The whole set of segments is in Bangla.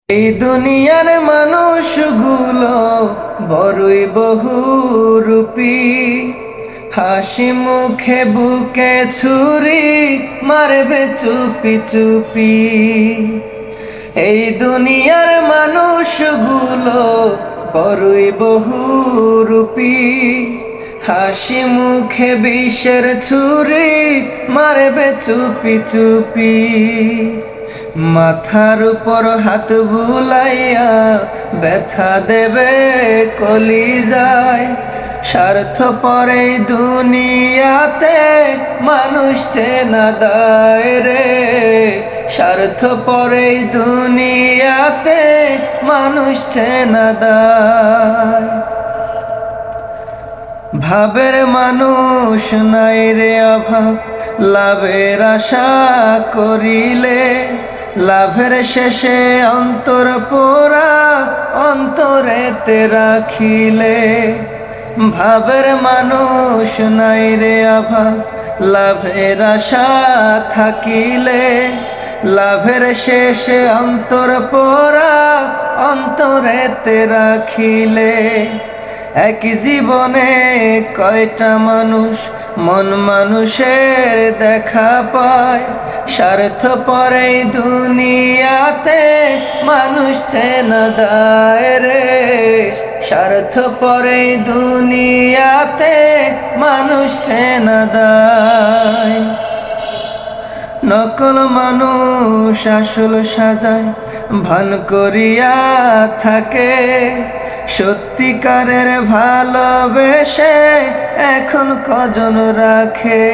এই দুনিয়ার মানুষগুলো বড়ই বহুরূপী, হাসি মুখে বুকে ছুরি মারবে চুপি চুপি। এই দুনিয়ার মানুষগুলো বড়ই বহুরূপী, হাসি মুখে বিষের ছুরি মারবে চুপি চুপি। মাথার উপর হাত বুলাইয়া ব্যথা দেবে কলিজায়। স্বার্থপর এই দুনিয়াতে মানুষ চেনা দায় রে, স্বার্থপর এই দুনিয়াতে মানুষ চেনা দায়। ভাবের মানুষ নাই রে অভাব, লাভের আশা করিলে লাভের শেষে অন্তর পোড়া অন্তরেতে রাখিলে। ভাবের মানুষ নাই রে অভাব, লাভের আশা থাকিলে লাভের শেষে অন্তর পোড়া অন্তরেতে রাখিলে। এক জীবনে কয়টা মানুষ মন মানুষের দেখা পায়। স্বার্থপর এই দুনিয়াতে মানুষ চেনা দায় রে, স্বার্থপর এই দুনিয়াতে মানুষ চেনা দায়। নকল মানুষ আসল সাজায় ভান করিয়া থাকে, সত্যিকারের ভালোবেসে এখন কজন রাখে।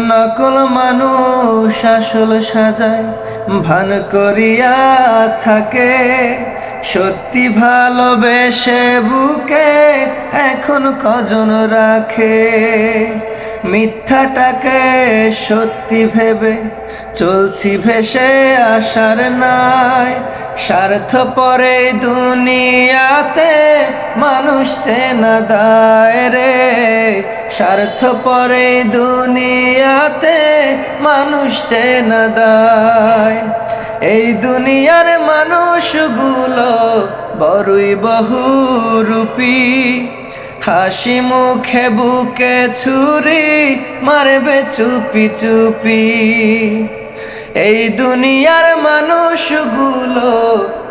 নকল মানুষ আসল সাজায় ভান করিয়া থাকে, সত্যি ভালোবেসে বুকে এখন কজন রাখে। মিথ্যাটাকে সত্যি ভেবে চলছি ভেসে আসার নাই। স্বার্থপর এই দুনিয়াতে মানুষ চেনা দায় রে, স্বার্থপর এই দুনিয়াতে মানুষ চেনা দায়। এই দুনিয়ার মানুষগুলো বড়ই বহুরূপী, হাসি মুখে বুকে ছুরি মারবে চুপি চুপি। এই দুনিয়ার মানুষগুলো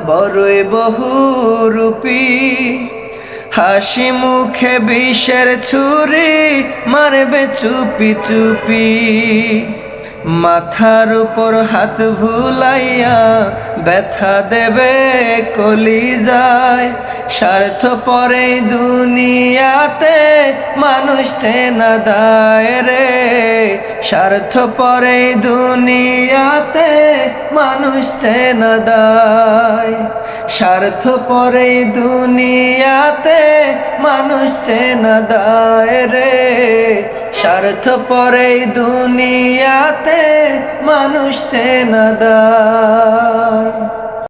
বড়ই বহুরূপী, হাসি মুখে বিষের ছুরি মারবে চুপি চুপি। মাথার উপর হাত ভুলাইয়া ব্যথা দেবে কলিজায়। স্বার্থপর এই দুনিয়াতে মানুষ চেনা দায় রে, স্বার্থপর এই দুনিয়াতে মানুষ চেনা দায়। স্বার্থপর এই দুনিয়াতে মানুষ চেনা দায় রে, স্বার্থপর এই দুনিয়াতে মানুষ চেনা দায়।